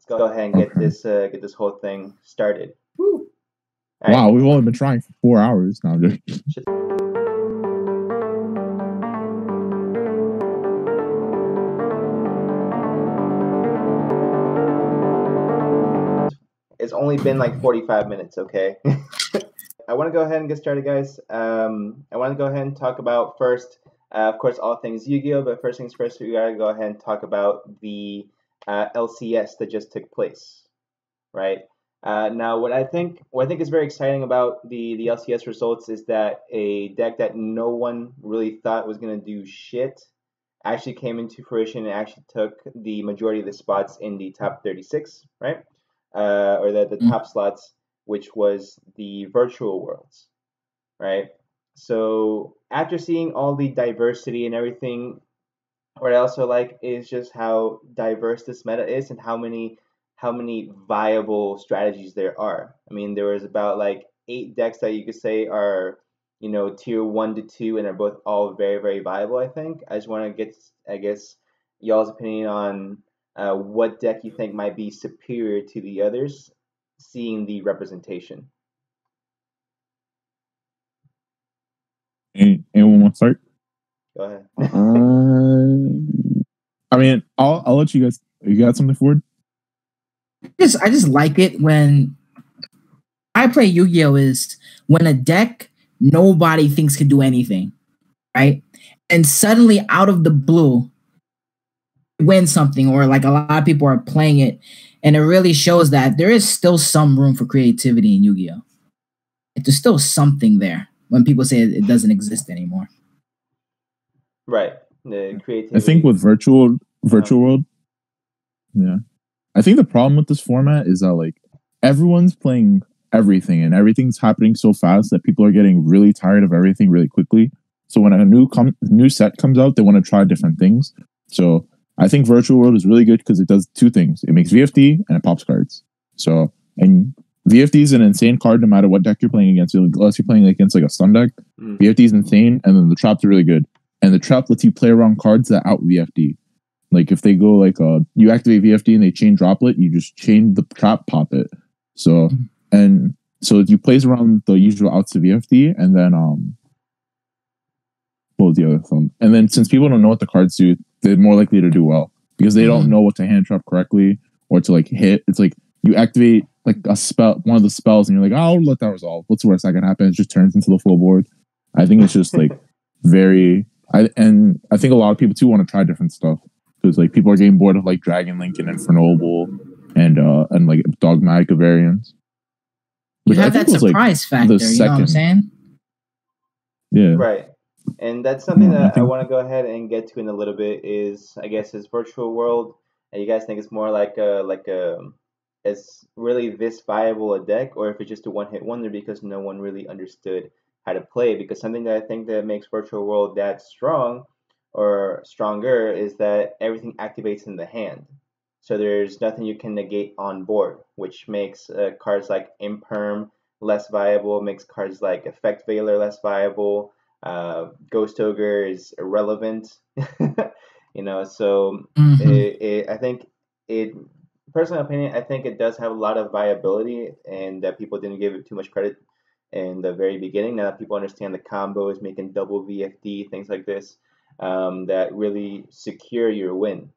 go ahead and get this whole thing started. Woo. Wow, we've only been trying for 4 hours now. It's only been like 45 minutes, okay? I want to go ahead and get started, guys. I want to go ahead and talk about first, of course, all things Yu-Gi-Oh! But first things first, we gotta go ahead and talk about the LCS that just took place, right? Now, what I think is very exciting about the LCS results is that a deck that no one really thought was gonna do shit actually came into fruition and actually took the majority of the spots in the top 36, right? Or the top slots, which was the virtual worlds, right? So after seeing all the diversity and everything, what I also like is just how diverse this meta is and how many viable strategies there are. I mean, there was about like 8 decks that you could say are, you know, tier 1 to 2 and are both all very, very viable, I think. I just want to get, I guess, y'all's opinion on what deck you think might be superior to the others, seeing the representation. Anyone want to start? Go ahead. I mean, I'll let you guys. You got something for it? I just like it when I play Yu-Gi-Oh! Is when a deck nobody thinks can do anything, right? And suddenly out of the blue, win something, or like a lot of people are playing it, and it really shows that there is still some room for creativity in Yu-Gi-Oh! There's still something there when people say it doesn't exist anymore. Right. The creativity. I think with virtual world, yeah. I think the problem with this format is that like everyone's playing everything and everything's happening so fast that people are getting really tired of everything really quickly. So when a new set comes out, they want to try different things. So I think virtual world is really good because it does 2 things. It makes VFD and it pops cards. So, and VFD is an insane card no matter what deck you're playing against. Unless you're playing against like a stun deck, VFD is insane, and then the traps are really good. And the trap lets you play around cards that out VFD. Like if they go like you activate VFD and they chain droplet, you just chain the trap, pop it. So and so you plays around the usual outs to VFD, and then what was the other thing? And then since people don't know what the cards do, they're more likely to do well because they don't know what to hand trap correctly or to like hit. It's like you activate like a spell, one of the spells, and you're like, oh, I'll let that resolve. What's the worst that can happen? It just turns into the full board. I think it's just like very. I think a lot of people too want to try different stuff because like people are getting bored of like Dragon Link and Infernoble and like Dogmatica variants. You have that surprise factor, you know what I'm saying? Yeah. Right. And that's something that I want to go ahead and get to in a little bit is, I guess, is virtual world. And you guys think it's more like is really this viable a deck, or if it's just a one-hit wonder because no one really understood how to play? Because something that I think that makes virtual world that strong or stronger is that everything activates in the hand. So there's nothing you can negate on board, which makes cards like Imperm less viable, makes cards like Effect Veiler less viable. Ghost Ogre is irrelevant, you know. So I think personal opinion, I think it does have a lot of viability, and that people didn't give it too much credit in the very beginning. Now that people understand the combos, making double VFD, things like this, that really secure your win,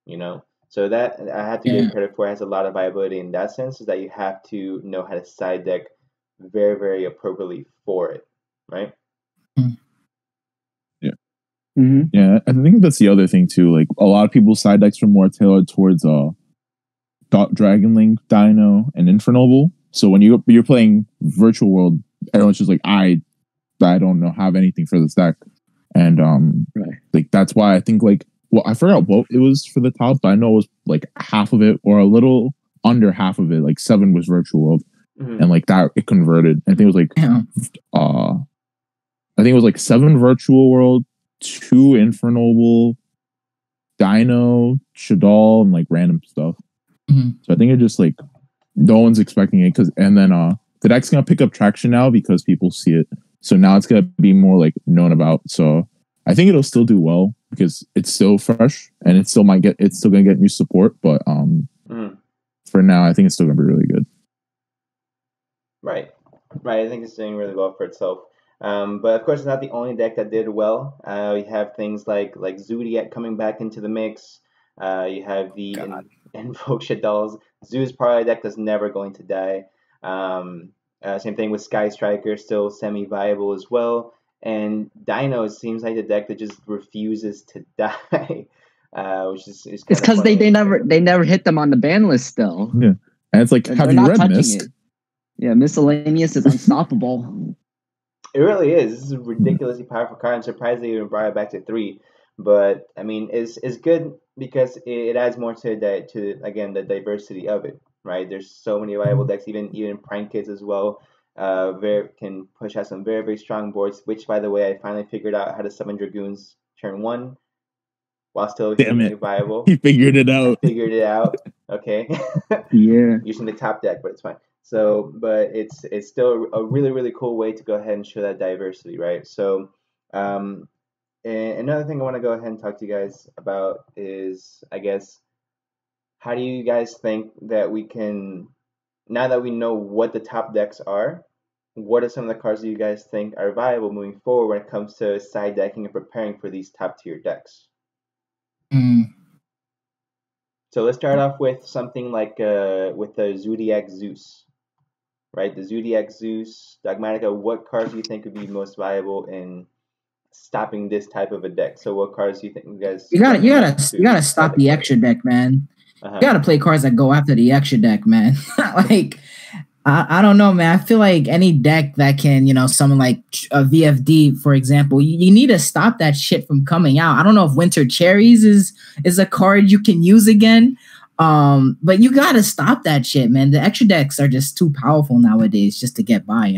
you know. So that I have to give credit for. It has a lot of viability in that sense, is that you have to know how to side deck very, very appropriately for it, right? Yeah. Yeah, I think that's the other thing too. Like a lot of people's side decks are more tailored towards Dragon Link, Dino, and Infernoble. So when you're playing virtual world, everyone's just like, I don't know, have anything for this deck. And like that's why I think like, well, I forgot what it was for the top, but I know it was like half of it or a little under half of it, like 7 was virtual world. And like that it converted. I think it was like I think it was like 7 virtual world, 2 Infernoble, Dino, Shadal, and like random stuff. So I think it just like no one's expecting it and then the deck's gonna pick up traction now because people see it. So now it's gonna be more like known about. So I think it'll still do well because it's still fresh and it's still gonna get new support. But for now, I think it's still gonna be really good. Right. I think it's doing really well for itself. But of course, it's not the only deck that did well. You have things like Zodiac coming back into the mix. You have the Invoke Shaddolls. Zoo's probably a deck that's never going to die. Same thing with Sky Striker, still semi-viable as well. And Dino seems like the deck that just refuses to die, which is it's because they never hit them on the ban list still. Yeah, and it's like, have you read Mist? Yeah, Miscellaneous is unstoppable. It really is. This is a ridiculously powerful card. I'm surprised they even brought it back to 3. But I mean, it's good because it adds more to again the diversity of it. Right? There's so many viable decks, even Prank Kids as well. Can push out some very, very strong boards. Which, by the way, I finally figured out how to summon Dragoons turn 1 while still being viable. He figured it out. I figured it out. Okay. Yeah. Using the top deck, but it's fine. So, but it's still a really, really cool way to go ahead and show that diversity, right? So, and another thing I want to go ahead and talk to you guys about is, I guess, how do you guys think that we can, now that we know what the top decks are, what are some of the cards that you guys think are viable moving forward when it comes to side decking and preparing for these top tier decks? So let's start off with something like with the Zodiac Zeus. Right, the Zodiac Zeus, Dogmatica. What cards do you think would be most viable in stopping this type of a deck? So, what cards do you think you guys? You gotta stop the extra deck, man. You gotta play cards that go after the extra deck, man. Like, I don't know, man. I feel like any deck that can, summon like a VFD, for example, you need to stop that shit from coming out. I don't know if Winter Cherries is a card you can use again. But you gotta stop that shit, man. The extra decks are just too powerful nowadays just to get by,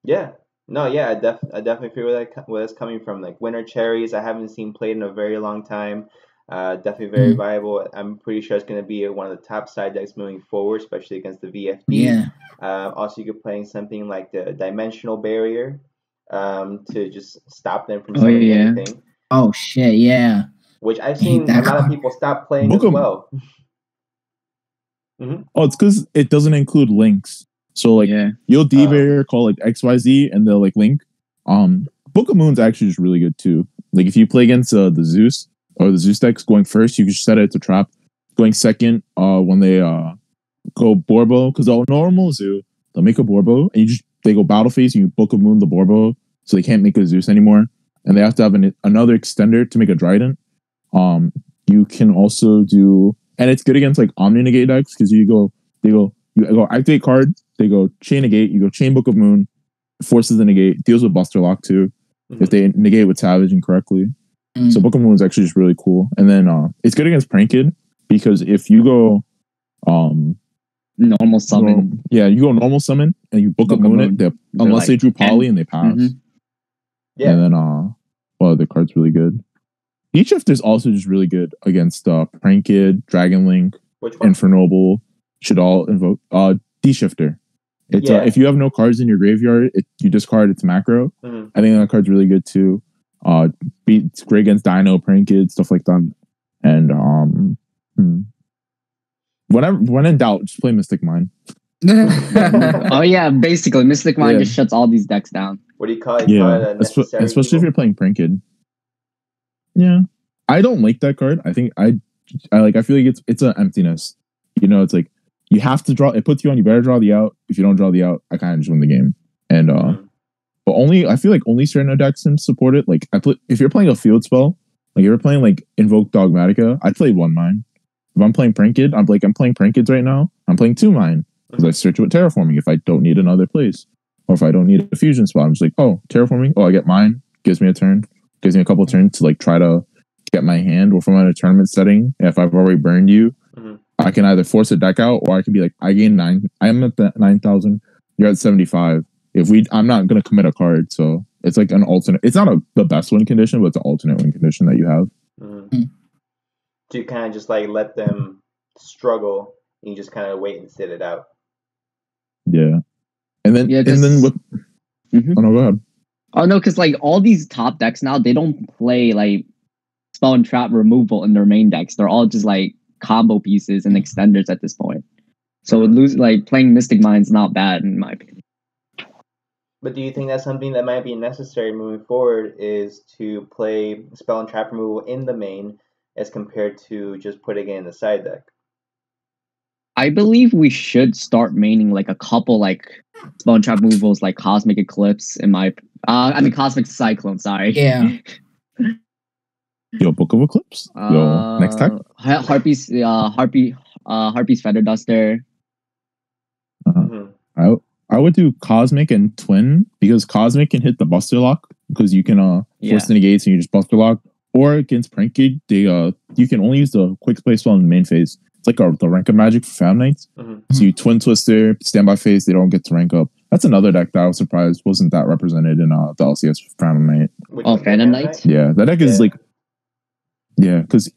Yeah. No, yeah, I definitely feel where that's coming from. Like Winter Cherries, I haven't seen played in a very long time. Definitely very viable. I'm pretty sure it's going to be one of the top side decks moving forward, especially against the VFD. Yeah. Also, you could play something like the Dimensional Barrier to just stop them from summoning anything. Oh, shit, yeah. Which I've seen a lot of people stop playing as well. Oh, it's because it doesn't include links. So like you'll D-Barrier call like XYZ and they'll like link. Book of Moon's actually just really good too. Like if you play against the Zeus or the Zeus decks going first, you can just set it to trap. Going second, when they go Borbo, because the normal Zoo, they'll make a Borbo and they go battle phase and you Book of Moon the Borbo, so they can't make a Zeus anymore. And they have to have another extender to make a Trident. You can also do, and it's good against like Omni Negate decks because you go activate card, they go chain negate, you go chain Book of Moon, forces the negate, deals with Buster Lock too, if they negate with Savage incorrectly. So Book of Moon is actually just really cool. And then it's good against Prank Kid because if you go normal summon, you go normal summon and you Book of Moon it, unless they drew Poly and they pass. Yeah. And then the card's really good. D-Shift is also just really good against Prank Kid, Dragon Link, Infernoble, should all invoke D-Shifter. It's if you have no cards in your graveyard, you discard its macro. I think that card's really good too. It's great against Dino, Prank Kid, stuff like that. And when in doubt, just play Mystic Mine. Oh yeah, basically Mystic Mine just shuts all these decks down. What do you call it? Especially if you're playing Prank Kid. Yeah, I don't like that card. I think I feel like it's an emptiness. It's like you have to draw. It puts you on. You better draw the out. If you don't draw the out, I kind of just win the game. And but I feel like only certain decks can support it. Like if you're playing a field spell, like if you're playing like Invoke Dogmatica, I'd play 1 mine. If I'm playing Prank Kid, I'm playing Prank Kids right now. I'm playing 2 mine because I search with Terraforming if I don't need another place, or if I don't need a fusion spell. I'm just like, oh, Terraforming. Oh, I get mine. Gives me a turn. Gives me a couple turns to like try to get my hand. Or if I'm in a tournament setting, if I've already burned you, I can either force a deck out, or I can be like, I gain 9. I'm at the 9,000. You're at 75. I'm not gonna commit a card, so it's like an alternate. It's not the best win condition, but it's an alternate win condition that you have. To kind of just like let them struggle, and you just kind of wait and sit it out. Yeah, and then with oh no, go ahead. Oh no, because like all these top decks now, they don't play like spell and trap removal in their main decks. They're all just like combo pieces and extenders at this point. So playing Mystic Mind's not bad in my opinion. But do you think that's something that might be necessary moving forward, is to play spell and trap removal in the main as compared to just putting it in the side deck? I believe we should start maining like a couple like spell and trap removals like Cosmic Eclipse Cosmic Cyclone, sorry. Yeah. Yo, Book of Eclipse. Yo, next time. Harpy's Feather Duster. I would do Cosmic and Twin, because Cosmic can hit the Buster Lock, because you can force the negates and you just Buster Lock. Or against Pranked, you can only use the quick play spell in the main phase. It's like the rank of magic for Phantom Knights. So you Twin Twister, standby phase, they don't get to rank up. That's another deck that I was surprised wasn't that represented in the LCS Phantom Knight. Phantom Knight? Yeah, that deck is because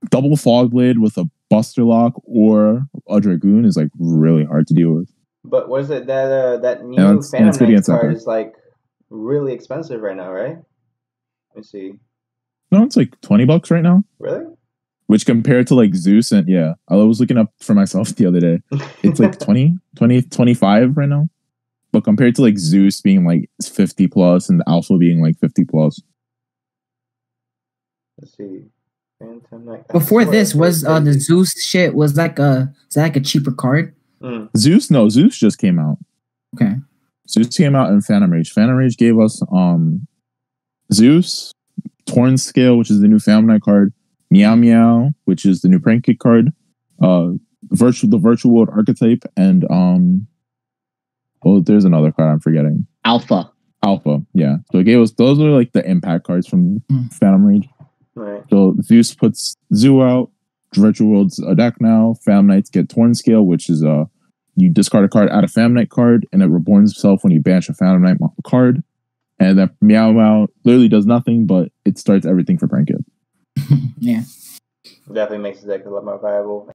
double Fog Blade with a Buster Lock or a Dragoon is like really hard to deal with. But what is it that new Phantom Knight card is like really expensive right now, right? Let me see. No, it's like $20 right now. Really? Which compared to like Zeus and I was looking up for myself the other day. It's like 25 right now. But compared to like Zeus being like 50 plus and Alpha being like 50 plus. Let's see. Phantom Knight. Before this was the Zeus shit was like is that like a cheaper card? Zeus just came out. Okay. Zeus came out in Phantom Rage. Phantom Rage gave us Zeus, Torn Scale, which is the new Phantom Knight card, Meow Meow, which is the new Prank Kick card, the Virtual World Archetype, and there's another card I'm forgetting. Alpha, yeah. So it gave us, those are like the impact cards from Phantom Rage. Right. So Zeus puts Zoo out, Virtual World's a deck now. Phantom Knights get Torn Scale, which is you discard a card, add a Phantom Knight card, and it reborns itself when you banish a Phantom Knight card. And that Meow Meow literally does nothing, but it starts everything for Pranked. Yeah. Definitely makes the deck a lot more viable.